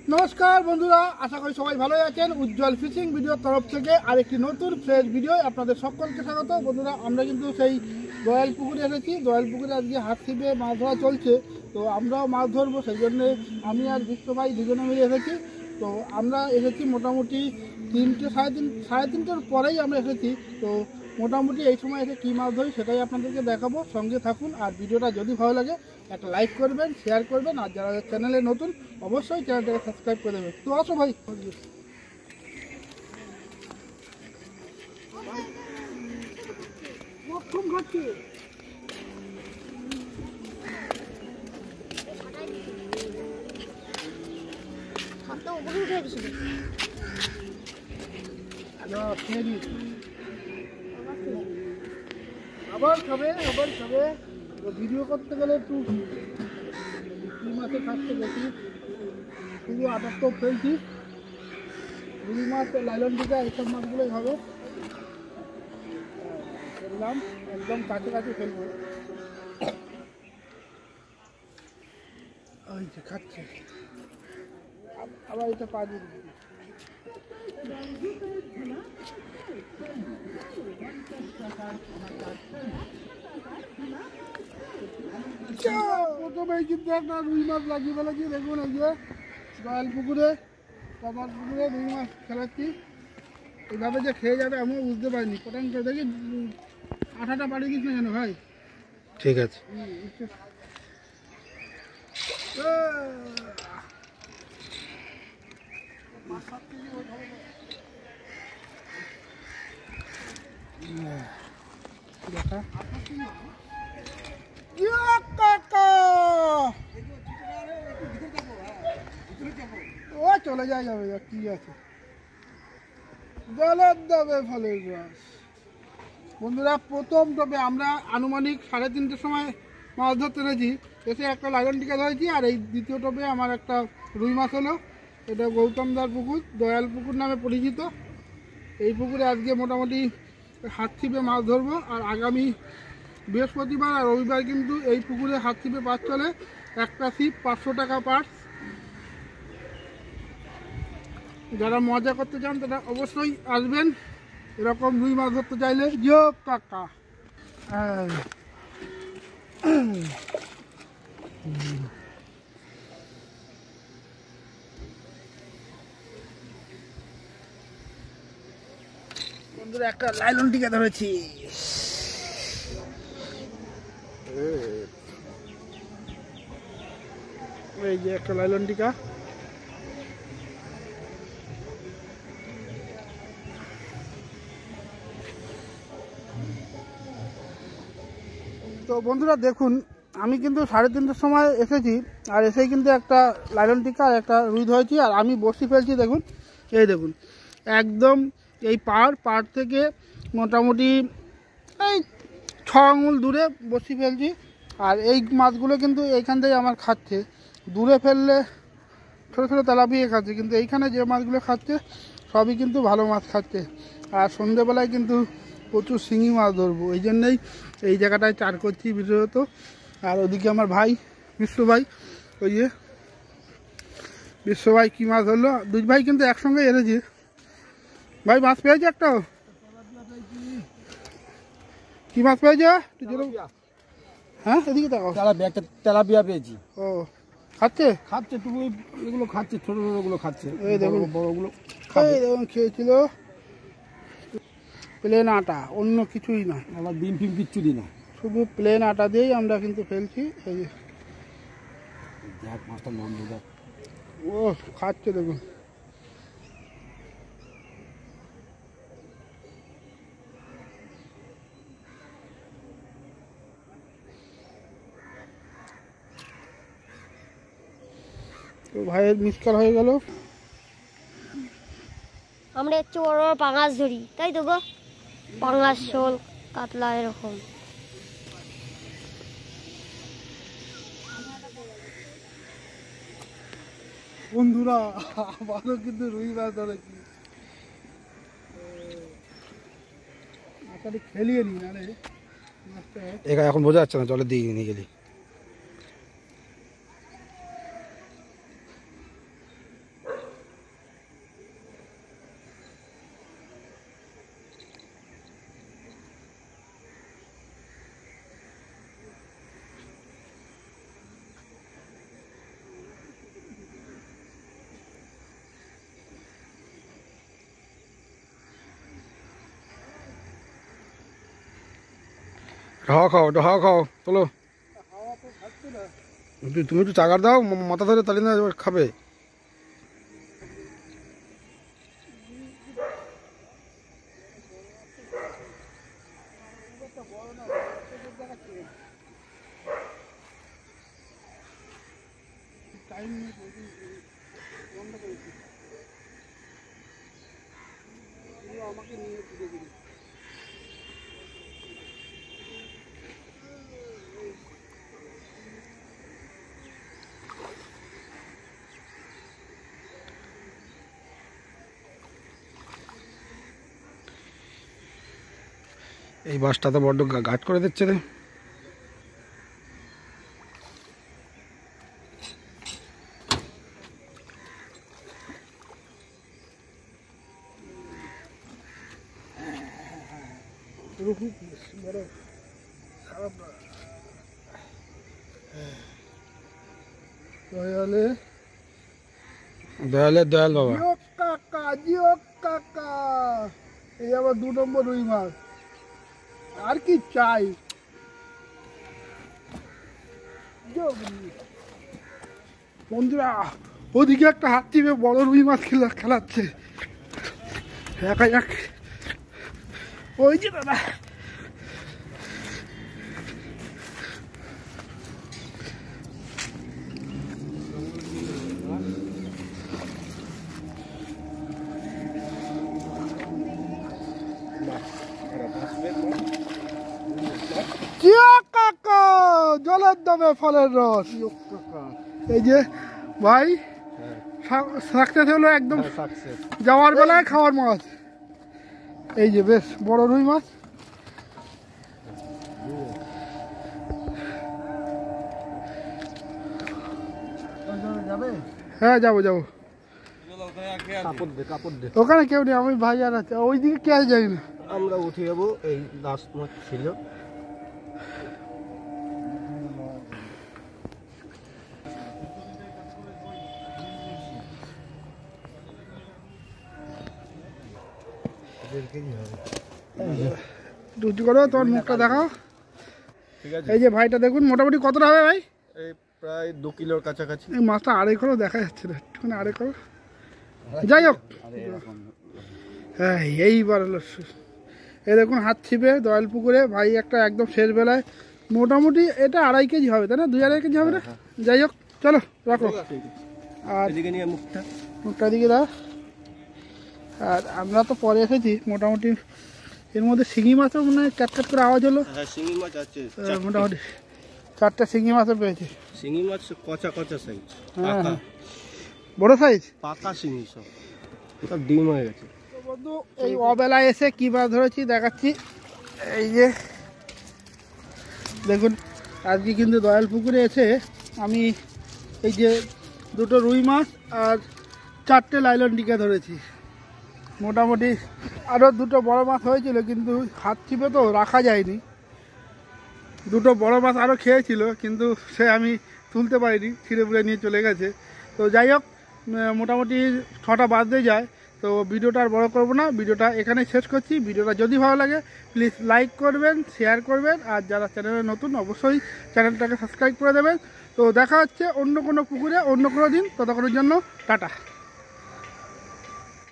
नमस्कार बंधुरा आशा करी सबाई भालो आছেন उज्जवल फिशिंग भिडियोर तरफ থেকে আরেকটি নতুন ফ্রেশ ভিডিও আপনাদের সকলকে স্বাগত। বন্ধুরা আমরা কিন্তু সেই দয়াল পুকুরে এসেছি। দয়াল পুকুরে আজকে হাত ছিপে মাছ ধরা চলছে, তো আমরাও মাছ ধরবো, সেই জন্য আমি আর বিশ্ব ভাই দুজনে মিলে এসেছি। তো আমরা এসেছি মোটামুটি সাড়ে তিনটের পরেই আমরা এসেছি। তো মোটামুটি এই সময় এসে কী মাছ ধরি সেটাই আপনাদেরকে দেখাবো, সঙ্গে থাকুন। আর ভিডিওটা যদি ভালো লাগে একটা লাইক করবেন, শেয়ার করবেন, আর যারা চ্যানেলে নতুন অবশ্যই চ্যানেলটাকে সাবস্ক্রাইব করে দেবেন। তো আসো ভাই। আবার খাবে ভিডিও করতে গেলে একটু রুই মাছে খাচ্ছে বেশি, শুধু আটার তো ফেলছি। রুই মাছ, লাইলন টিকা এইসব মাছগুলোই হবে। ফেললাম একদম কাছাকাছি ফেলবো। ওই যে খাচ্ছে, আবার এটা পা দিয়ে দিচ্ছি। প্রথমেই কিন্তু একটা রুই মাছ লাগিয়ে ফেলেছি। দেখুন এই যে দয়াল পুকুরে, কমার পুকুরে রুই মাছ খেলাচ্ছি। এইভাবে যে খেয়ে যাবে আমিও বুঝতে পারিনি। পটান করে দেখি আঠাটা পাড়িয়ে গেছি না কেন ভাই? ঠিক আছে। ও চলে যাবে কি আছে, জলের দেবে ফলের রস। বন্ধুরা প্রথম টোপে আমরা আনুমানিক 3:30টার সময় মাছ ধরতে পেরেছি। এসে একটা লাইলন টিকা ধরেছি, আর এই দ্বিতীয় টোপে আমার একটা রুই মাছ হলো। এটা গৌতমদার পুকুর, দয়াল পুকুর নামে পরিচিত। এই পুকুরে আজকে মোটামুটি হাত ছিপে মাছ ধরবো। আর আগামী বৃহস্পতিবার আর রবিবার কিন্তু এই পুকুরে হাত ছিপে পাস চলে। একটা ছিপ 500 টাকা পাস। যারা মজা করতে চান তারা অবশ্যই আসবেন এরকম রুই মাছ ধরতে চাইলে। যোগ কাকা বন্ধুরা একটা লাইলন টিকা ধরেছি। এই যে একটা লাইলন টিকা। তো বন্ধুরা দেখুন, আমি কিন্তু 3:30টার সময় এসেছি, আর এসেই কিন্তু একটা লাইলন টিকা আর একটা রুই ধরেছি। আর আমি বসি ফেলছি, দেখুন এই দেখুন একদম এই পাড় থেকে মোটামুটি এই 6 আঙুল দূরে বসি ফেলছি। আর এই মাছগুলো কিন্তু এইখান থেকে আমার খাচ্ছে। দূরে ফেললে ছোটো ছোটো তেলাপিয়া খাচ্ছে, কিন্তু এইখানে যে মাছগুলো খাচ্ছে সবই কিন্তু ভালো মাছ খাচ্ছে। আর সন্ধেবেলায় কিন্তু প্রচুর শিঙি মাছ ধরবো, এই জন্যই এই জায়গাটায় চার করছি বিশেষত। আর ওদিকে আমার ভাই বিশ্ব ভাই, ওই যে বিশ্ব ভাই কী মাছ ধরলো। দুই ভাই কিন্তু একসঙ্গে এসেছি। ভাই মাছ পেয়েছে একটা? কি মাছ পেয়েছে? হ্যাঁ এদিকে দেখো, একটা তেলাপিয়া পেয়েছি। ও খাচ্ছে টুকু এগুলো খাচ্ছে, ছোট ছোটগুলো খাচ্ছে। এই দেখুন বড়গুলো দেখুন খেয়েছিল প্লেন আটা, অন্য কিছুই না। আমার ডিম ফিম কিচ্ছু দিই না, শুধু প্লেন আটা দিয়েই আমরা কিন্তু ফেলছি। এই যে দেখ মাছটা নাম দেখ, ও খাচ্ছে দেখুন। তো ভাইয়ের মিসকাল হয়ে গেল। আমরা একটু বড় বড় পাঙাশ ধরি, তাই তো গো? পাঙাশ, শোল, কাতলা এরকম। বন্ধুরা আবারও কিন্তু রুই মাছ ধরেছি। মাছটা খেলিয়ে নি না রে, এখন বোঝা যাচ্ছে না, জলের দিকে নিয়ে গেলি। হাওয়া খাও, একটু হাওয়া খাও, তোলো। তুমি একটু চাগার দাও, মাথা ধরে, তাহলে না খাবে। আমাকে নিয়ে তুলে দিল। এই বাসটা তো বড্ড ঘাট করে দিচ্ছে রে। দয়ালে দয়ালের দয়াল বাবা। জিও কাকা, জিও কাকা। এই আবার 2 নম্বর রুই মাছ। আর কি চাই? বন্ধুরা, ওদিকে একটা হাত চিপে বড় রুই মাছ খেলাচ্ছে। একা এক, ওই যে দাদা। জলের দামে ফলের রস। এই যে ভাই, সাকসেস হলো একদম, যাওয়ার বেলায় খাওয়ার মাছ। এই যে বেশ বড় রুই মাছ। হ্যাঁ যাবো যাবো। ওখানে কেউ নেই, আমি ভাই আর আছে। ওইদিকে কে যাই না, আমরা উঠে যাবো। এই লাস্ট মাছ ছিল। রুটি করো, তোমার মুখটা দেখাও। ঠিক আছে, এই যে ভাইটা দেখুন, মোটামুটি কতটা হবে ভাই? এই প্রায় 2 কিলোর কাছাকাছি। এই মাছটা আড়াই করো, দেখা যাচ্ছে না, একটুখানি আড়াই করো। যাই হোক, হ্যাঁ এইবার হলো। এই দেখুন হাত ছিপে দয়াল পুকুরে ভাই একটা একদম শেষ বেলায়, মোটামুটি এটা 2.5 কেজি হবে, তাই না? 2.5 কেজি হবে না? যাই হোক, চলো রাখো। আর এদিকে নিয়ে মুখটা, মুখটা দিকে দাও। আর আমরা তো পরে এসেছি, মোটামুটি এর মধ্যে শিঙি মাছও মনে হয় ক্যাট করে আওয়াজ হলো। হ্যাঁ শিঙি মাছ আছে। মোটামুটি 4টা শিঙি মাছও পেয়েছি। শিঙি মাছ কচা কচা সাইজ, হ্যাঁ হ্যাঁ, বড় সাইজ পাকা শিঙি, সব ডিম হয়ে গেছে। বন্ধু, এই অবেলায় এসে কি মাছ ধরেছি দেখাচ্ছি। এই যে দেখুন, আজকে কিন্তু দয়াল পুকুরে এসে আমি এই যে 2টো রুই মাছ আর 4টে লাইলন টিকা ধরেছি। মোটামুটি আরও 2টো বড় মাছ হয়েছিল, কিন্তু হাত ছিপে তো রাখা যায়নি। 2টো বড় মাছ আরও খেয়েছিল, কিন্তু সে আমি তুলতে পারিনি, ছিঁড়ে পুড়ে নিয়ে চলে গেছে। তো যাই হোক, মোটামুটি 6টা বাজতে যায়। তো ভিডিওটা আর বড় করবো না, ভিডিওটা এখানে শেষ করছি। ভিডিওটা যদি ভালো লাগে প্লিজ লাইক করবেন, শেয়ার করবেন, আর যারা চ্যানেলে নতুন অবশ্যই চ্যানেলটাকে সাবস্ক্রাইব করে দেবেন। তো দেখা হচ্ছে অন্য কোনো পুকুরে অন্য কোনো দিন, ততক্ষণের জন্য টাটা।